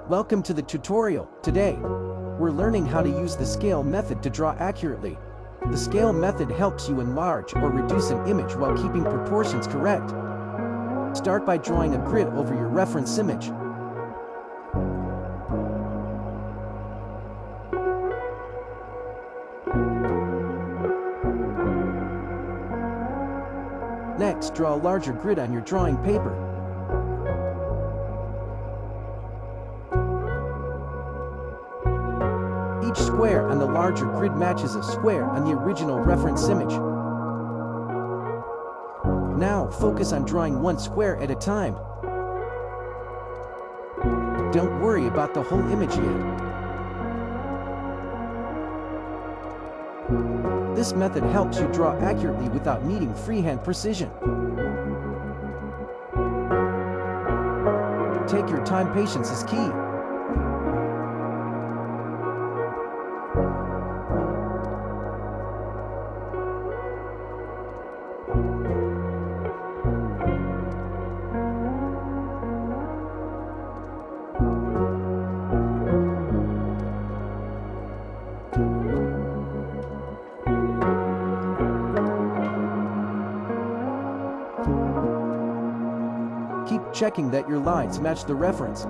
Welcome to the tutorial. Today, we're learning how to use the scale method to draw accurately. The scale method helps you enlarge or reduce an image while keeping proportions correct. Start by drawing a grid over your reference image. Next, draw a larger grid on your drawing paper. Each square on the larger grid matches a square on the original reference image. Now, focus on drawing one square at a time. Don't worry about the whole image yet. This method helps you draw accurately without needing freehand precision. Take your time, patience is key. Keep checking that your lines match the reference.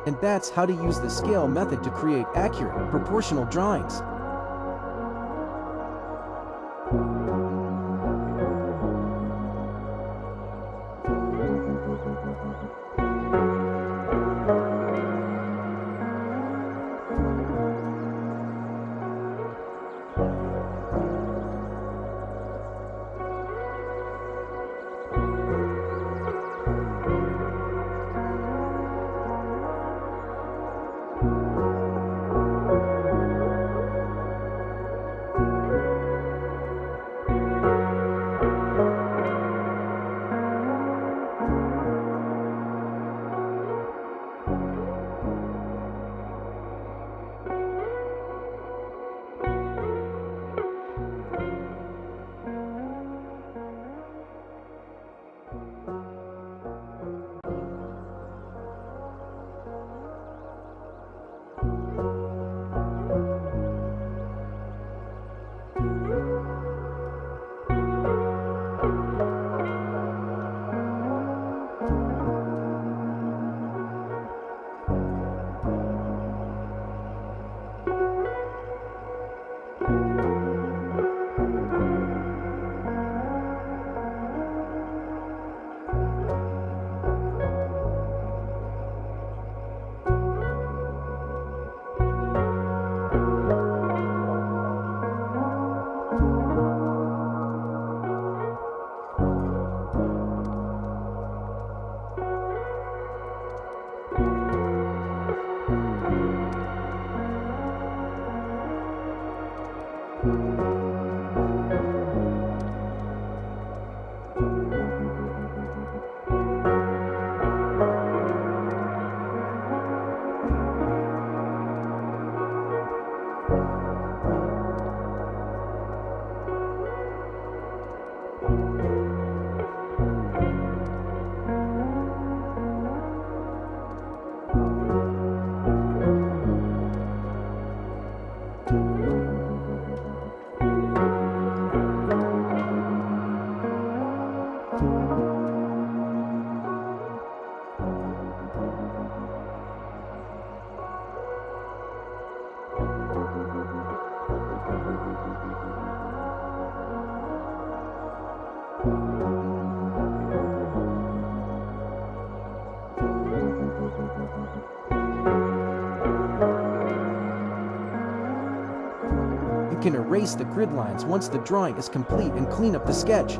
And that's how to use the scale method to create accurate, proportional drawings. You can erase the grid lines once the drawing is complete and clean up the sketch.